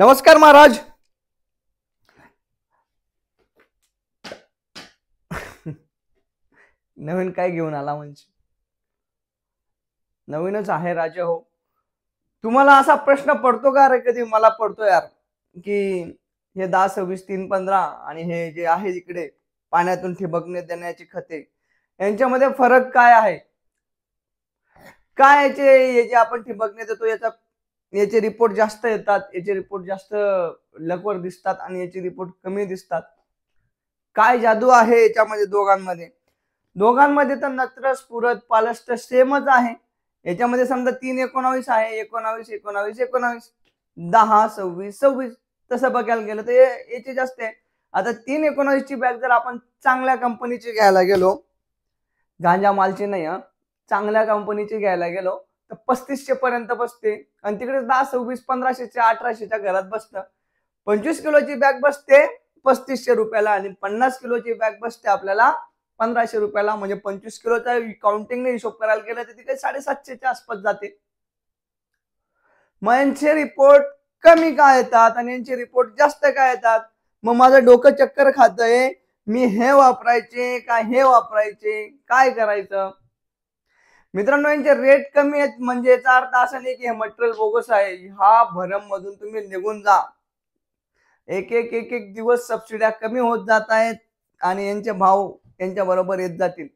नमस्कार महाराज. नवीन काय घेऊन आला म्हणजे? नवीनच आहे राजा हो. तुम्हाला असा प्रश्न पडतो का रे कधी? मला पडतो यार की हे 10, 26, 3, 15 आणि हे जे आहे इकडे पाण्यातून ठिबकणे देण्याची खते यांच्यामध्ये फरक काय आहे? काय हे जे आपण ठिबकणे देतो याचे रिपोर्ट जास्त येतात, याचे रिपोर्ट जास्त लवकर दिसतात आणि याचे रिपोर्ट कमी दिसतात. काय जादू आहे याच्यामध्ये दोघांमध्ये? दोघांमध्ये तर नत्र स्फुरत पालस्ट सेमच आहे. याच्यामध्ये समजा 319 आहे, 19 19 19 10 26 26 तसं बघायला गेलं तर याचे जास्त आहे. आता 319 ची बॅग जर आपण चांगल्या कंपनीची घ्यायला गेलो, गांजा मालची नाही हा, चांगल्या कंपनीची घ्यायला गेलो तर 3500 पर्यंत बसते आणि तिकडे 10 26 1500च्या 1800च्या घरात बसतं. 25 किलोची बॅग बसते 3500 रुपयाला आणि 50 किलोची बॅग बसते आपल्याला 1500 रुपयाला. म्हणजे 25 किलोचा काउंटिंगने हिशोब करायला गेलं तर तिकडे 750च्या आसपास जाते. मग यांचे रिपोर्ट कमी का येतात आणि यांचे रिपोर्ट जास्त का येतात? मग माझं डोकं चक्कर खातंय. मी हे वापरायचे का हे वापरायचे, काय करायचं? मित्रांनो, यांचे रेट कमी आहेत म्हणजे याचा अर्थ असा नाही की हे मटेरियल बोगस आहे. हा भरम मधून तुम्ही निघून जा. एक एक एक एक दिवस सबसिड्या कमी होत जात आहेत आणि यांचे भाव यांच्या बरोबर येत जातील.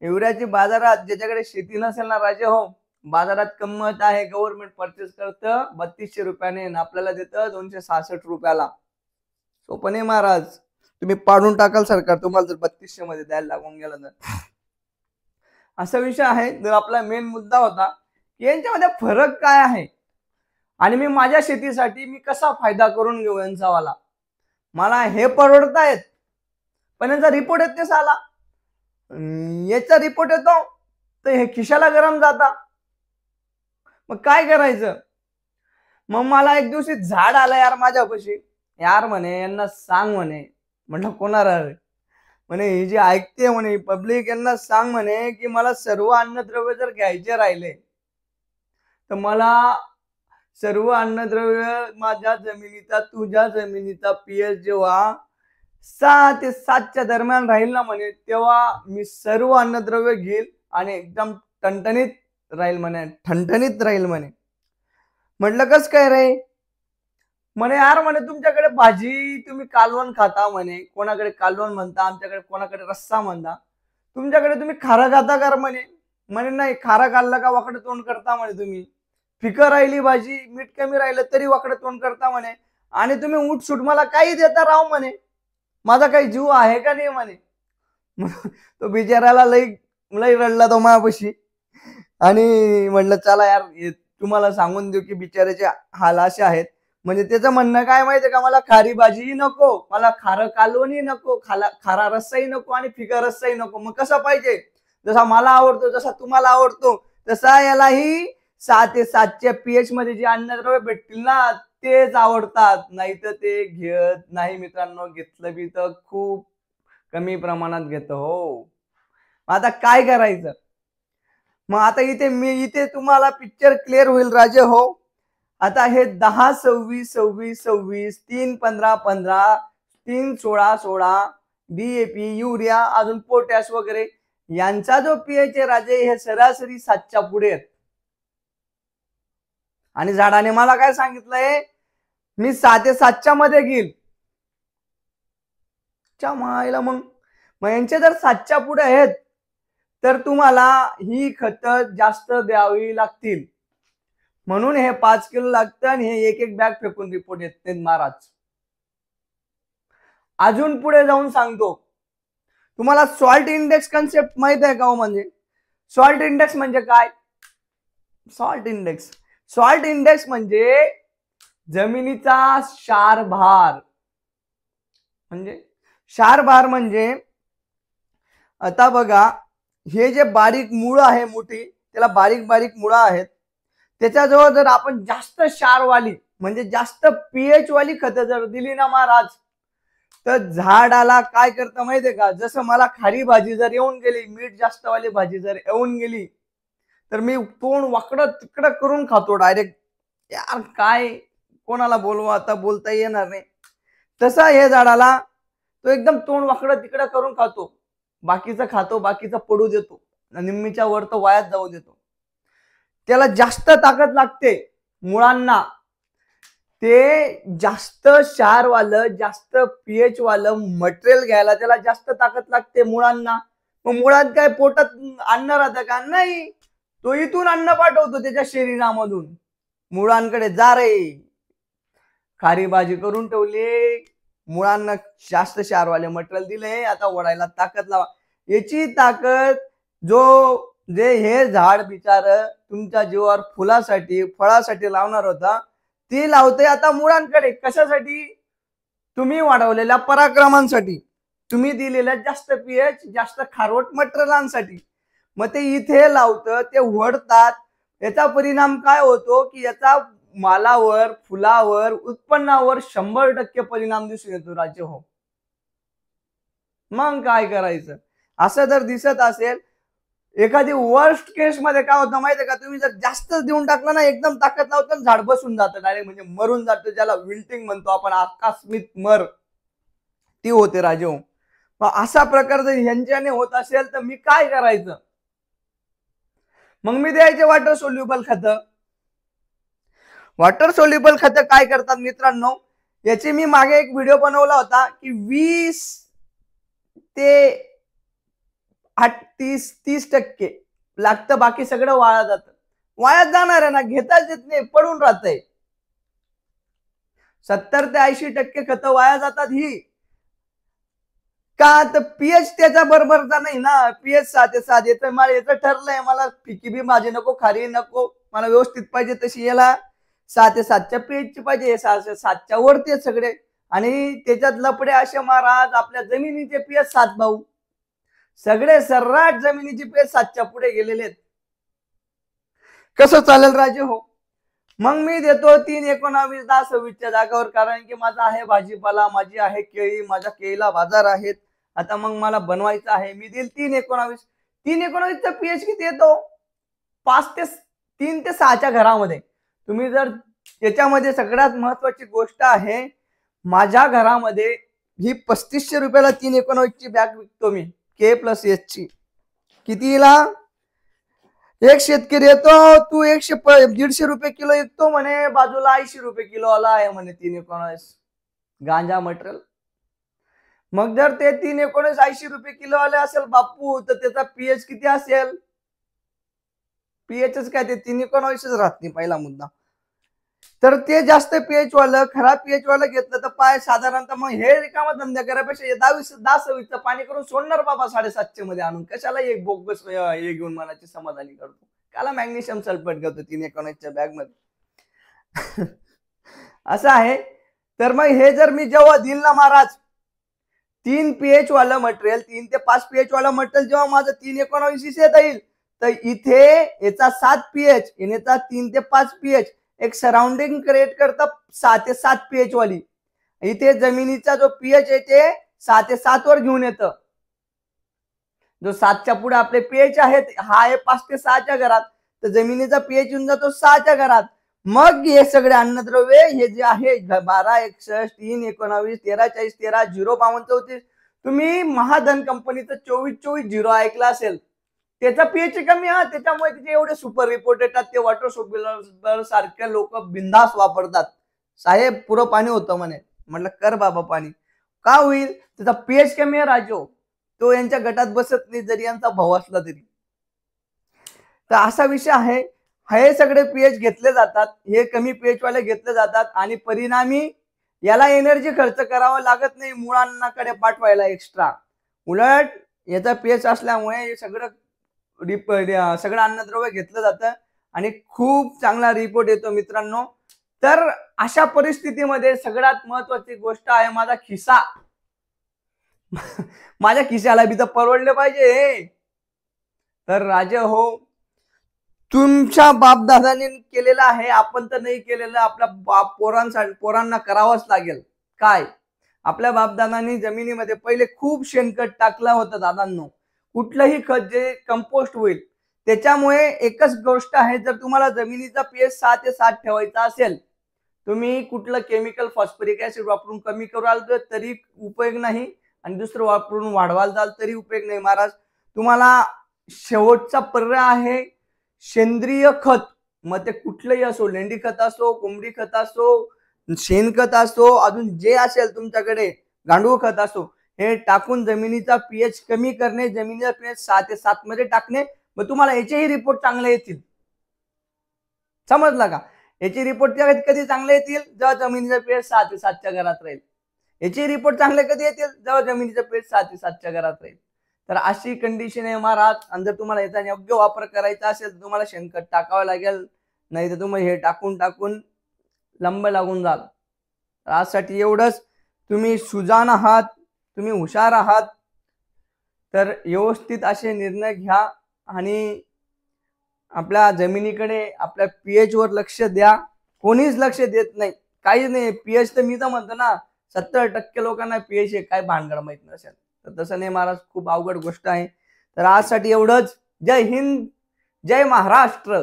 युरियाची बाजारात ज्याच्याकडे शेती नसेल ना राजे हो, बाजारात किंमत आहे, गव्हर्नमेंट परचेस करतं 3200 रुपयाने आणि आपल्याला देतं 266 रुपयाला. सोपं नाही महाराज, तुम्ही पाडून टाकाल सरकार तुम्हाला जर 3200 मध्ये द्यायला लागून गेलं तर. असा विषय आहे. जर आपला मेन मुद्दा होता की यांच्यामध्ये फरक काय आहे आणि मी माझ्या शेतीसाठी मी कसा फायदा करून घेऊ यांचा वाला. मला हे परवडतायत पण यांचा रिपोर्ट येत नाही साला. याचा रिपोर्ट येतो तर हे खिशाला गरम जाता. मग काय करायचं? मग मला एक दिवशी झाड आलं यार माझ्यापाशी. यार म्हणे यांना सांग म्हणे. म्हटलं कोणाला रे? म्हणे ही जी ऐकते म्हणे पब्लिक, यांना सांग म्हणे की मला सर्व अन्नद्रव्य जर घ्यायचे राहिले तर मला सर्व अन्नद्रव्य माझ्या जमिनीचा तुझ्या जमिनीचा पीएच जेव्हा 6 ते 7च्या दरम्यान राहील ना म्हणे, तेव्हा मी सर्व अन्नद्रव्य घेईल आणि एकदम टणटणीत राहील म्हणे, ठणठणीत राहील म्हणे. म्हटलं कस काय रे? म्हणे यार म्हणे तुमच्याकडे भाजी तुम्ही कालवण खाता म्हणे, कोणाकडे कालवण म्हणता, आमच्याकडे कोणाकडे रस्सा म्हणता, तुमच्याकडे तुम्ही खारं खाता का म्हणे? म्हणे नाही, खारं खाल्लं का वाकडं तोंड करता म्हणे तुम्ही. फिकं राहिली भाजी, मीठ कमी राहिलं तरी वाकडं तोंड करता म्हणे आणि तुम्ही उठसूट मला काही देता राव म्हणे. माझा काही जीव आहे का नाही म्हणे. तो बिचाराला लई रडला तो माझ्यापाशी आणि म्हटलं चला यार तुम्हाला सांगून देऊ की बिचाराचे हाल असे आहेत. म्हणजे त्याचं म्हणणं काय माहितीये का, मला खारी भाजीही नको, मला खारं कालवणही नको, खारा रस्साही नको आणि फिका रस्साही नको. मग कसा पाहिजे? जसा मला आवडतो, जसा तुम्हाला आवडतो तसा यालाही 6 ते 7च्या पीएच मध्ये जे अन्नद्रव्य भेटतील ना तेच आवडतात. नाही तर ते घेत नाही मित्रांनो. घेतलं बी तर खूप कमी प्रमाणात घेतो हो. आता काय करायचं? मग आता इथे तुम्हाला पिक्चर क्लिअर होईल राजे हो. आता हे 10 26 26 26 3 15 15 3 16 16 DAP युरिया अजून पोटॅश वगैरे यांचा जो पीएच आहे राजे, हे सरासरी 7च्या पुढे आहेत. आणि झाडाने मला काय सांगितलंय, मी 6 ते 7च्या मध्ये घेईल. मायला मग यांचे जर 7च्या पुढे आहेत तर तुम्हाला ही खत जास्त द्यावी लागतील. म्हणून हे 5 किलो लागतं आणि हे एक एक बॅग फेकून रिपोर्ट येते महाराज. अजून पुढे जाऊन सांगतो तुम्हाला, सॉल्ट इंडेक्स कन्सेप्ट माहित आहे का हो? म्हणजे सॉल्ट इंडेक्स म्हणजे काय? सॉल्ट इंडेक्स म्हणजे जमिनीचा क्षारभार. म्हणजे क्षारभार म्हणजे आता बघा, हे जे बारीक मुळ आहे मोठी, त्याला बारीक बारीक मुळं आहेत, त्याच्याजवळ जर आपण जास्त क्षारवाली म्हणजे जास्त पीएच वाली खतं जर दिली ना महाराज, तर झाडाला काय करतं माहितीये का? जसं मला खारी भाजी जर येऊन गेली, मीठ जास्त वाली भाजी जर येऊन गेली तर मी तोंड वाकडं तिकडं करून खातो डायरेक्ट. यार काय कोणाला बोलवा आता बोलता येणार नाही. तसा हे झाडाला तो एकदम तोंड वाकडं तिकडं करून खातो, बाकीचं खातो, बाकीचं पडू देतो, निम्मीच्या वर तो वायात जाऊ देतो. त्याला जास्त ताकद लागते मुळांना, ते जास्त क्षार वालं जास्त पीएच वालं मटेरियल घ्यायला त्याला जास्त ताकद लागते मुळांना. मग मुळात काय पोटात अन्न राहतं का? नाही, तो इथून अन्न पाठवतो त्याच्या शरीरामधून मुळांकडे. जा रे, खारी भाजी करून ठेवली, मुळांना जास्त क्षारवाले मटेरियल दिले, आता ओढायला ताकद लावा. याची ताकद जे हे झाड बिचार तुमच्या जीवावर फुलासाठी फळासाठी लावणार होता, ती लावते आता मुळांकडे. कशासाठी? तुम्ही वाढवलेल्या पराक्रमांसाठी, तुम्ही दिलेल्या जास्त पीएच जास्त खारवट मटेरियलांसाठी. मग ते इथे लावतं, ते ओढतात. याचा परिणाम काय होतो की याचा मालावर फुलावर उत्पन्नावर 100% परिणाम दिसून येतो राजे हो. मग काय करायचं? असं जर दिसत असेल, एखादी वर्स्ट केस मध्ये काय होतं माहितीये का, तुम्ही जर जास्त देऊन टाकलं ना, एकदम ताकद लावतं, झाड बसून जातं डायरेक्ट, म्हणजे मरून जातं, ज्याला विल्टिंग म्हणतो आपण, आकस्मिक मर ती होते राजे हो. असा प्रकार जर ह्यांच्याने होत असेल तर मी काय करायचं? मग मी द्यायचे वॉटर सोल्युबल खत. वॉटर सोल्युबल खत काय करतात मित्रांनो, याची मी मागे एक व्हिडिओ बनवला होता की 20 ते 30% लागतं, बाकी सगळं वाया जातं. वायात जाणार आहे ना, घेताच येत नाही, पडून राहतंय. 70 ते 80% खत वाया जातात. ही का? तर पीएच त्याचा बरोबरचा नाही ना. पीएच 6 येतं, मला याचं ठरलंय, मला फिकी बी माझी नको, खारी नको, मला व्यवस्थित पाहिजे तशी. याला 6 पीएच ची पाहिजे, 6 वरती सगळे. आणि त्याच्यात लपडे असे महाराज, आपल्या जमिनीचे पीएच 7 भाऊ, सगळे सर्राट जमिनीची पीएच 7 पुढे गेलेले आहेत. कसं चालेल राजे हो? मग मी देतो 319 1026 जागावर, कारण की माझा आहे भाजीपाला, माझी आहे केळी, माझ्या केळीला बाजार आहेत. आता मग मला बनवायचं आहे, मी देईल 319. 319चा पीएच किती येतो? 3 ते 6च्या घरामध्ये. तुम्ही जर त्याच्यामध्ये सगळ्यात महत्वाची गोष्ट आहे, माझ्या घरामध्ये ही 3500 रुपयाला 319ची बॅग विकतो मी, K+S ची. कितीला? एक शेतकरी येतो, तू 150 रुपये किलो विकतो म्हणे, बाजूला 80 रुपये किलो आला आहे म्हणे 319 गांजा मटेरियल. मग जर ते 319 80 रुपये किलो आले असेल बापू, तर त्याचा पीएच किती असेल? पीएचच काय, ते 319च राहत नाही पहिला मुद्दा. तर ते जास्त पीएच वालं, खराब पीएच वालं घेतलं तर पाय साधारणतः मग हे रिकामा धंदा करायपेक्षा 10-20 पाणी करून सोडणार बाबा 750 मध्ये आणून. कशाला एक बोगस हे घेऊन मनाची समाधानी करतो? काला मॅग्नेशियम सल्फेट घेतो 319च्या बॅग मध्ये. असं आहे. तर मग हे जर मी जेव्हा दिल ना महाराज, 3 पीएच वालं मटेरियल, 3 ते 5 पीएच वालं मटेरियल जेव्हा माझं 319 येत येईल, तर इथे याचा 7 पीएच, याचा 3 ते 5 पीएच, एक सराउंडिंग क्रिएट करतात 6 ते 7 पीएच वाली. इथे जमिनीचा जो पीएच आहे ते 6 ते 7 वर घेऊन येतं. जो 7च्या पुढे आपले पीएच आहेत, हा आहे 5 ते 6च्या घरात, तर जमिनीचा पीएच येऊन जातो 6च्या घरात. मग हे सगळे अन्नद्रव्य हे जे आहे 12 61 3 19 13 40 13 0 52 34, तुम्ही महाधन कंपनीचं 24-24-0 ऐकलं असेल, त्याचा पीएच कमी. हा, त्याच्यामुळे तिथे एवढे सुपर रिपोर्ट येतात. ते वॉटर सोल्युबल सारखे लोक बिंदास वापरतात. साहेब पुरं पाणी होतं म्हणे. म्हटलं कर बाबा पाणी. का होईल? त्याचा पीएच कमी आहे राजो, तो यांच्या गटात बसत नाही जरी यांचा भाऊ असला तरी. तर असा विषय आहे. हे सगळे पीएच घेतले जातात, हे कमी पीएच वाले घेतले जातात, आणि परिणामी याला एनर्जी खर्च करावा लागत नाही मुळांनाकडे पाठवायला एक्स्ट्रा. उलट याचा पीएच असल्यामुळे हे सगळं अन्नद्रव्य घेतलं जातं आणि खूप चांगला रिपोर्ट येतो मित्रांनो. तर अशा परिस्थितीमध्ये सगळ्यात महत्वाची गोष्ट आहे माझा खिसा. माझ्या खिशाला बी तर परवडले पाहिजे. तर राजे हो, तुमच्या बापदादाने केलेलं आहे, आपण तर नाही केलेलं, आपल्या पोरांना करावंच लागेल. काय? आपल्या बापदादांनी जमिनीमध्ये पहिले खूप शेणखत टाकलं होतं दादांनो. कुठलंही खत जे कंपोस्ट होईल, त्याच्यामुळे एकच गोष्ट आहे, जर तुम्हाला जमिनीचा पीएच 6 ते 7 ठेवायचा असेल तुम्ही कुठलं केमिकल फॉस्फरिक ऍसिड वापरून कमी कराल तरी उपयोग नाही, आणि दुसरं वापरून वाढवाल जाल तरी उपयोग नाही महाराज. तुम्हाला शेवटचा पर्याय आहे सेंद्रिय खत. मग ते कुठलंही असो, लेंडी खत असो, कोंबडी खत असो, शेणखत असो, अजून जे असेल तुमच्याकडे, गांडूळ खत असो, हे टाकून जमिनीचा पीएच कमी करणे, जमिनीचा पीएच 6 ते 7 मध्ये टाकणे. मग तुम्हाला याचेही रिपोर्ट चांगले येतील. समजला का? याचे रिपोर्ट कधी चांगले येतील जेव्हा जमिनीचा पीएच 6 ते 7 च्या घरात राहील. याचे रिपोर्ट चांगले कधी येतील जेव्हा जमिनीचा पीएच 6 ते 7 च्या घरात राहील. तर अशी कंडिशन आहे महाराज. आणि जर तुम्हाला याचा योग्य वापर करायचा असेल तर तुम्हाला शेणखत टाकावं लागेल, नाही तर तुम्ही हे टाकून टाकून लंब लागून जाल. यासाठी एवढंच, तुम्ही सुजाण आहात, तुम्ही हुशार आहात, तर व्यवस्थित असे निर्णय घ्या आणि आपल्या जमिनीकडे, आपल्या पीएच वर लक्ष द्या. कोणीच लक्ष देत नाही, काहीच नाही. पीएच तर मी तर म्हणतो ना 70% लोकांना पीएच काय भानगड माहित नसेल. तर तसं नाही महाराज, खूप अवघड गोष्ट आहे. तर आजसाठी एवढंच. जय हिंद, जय महाराष्ट्र.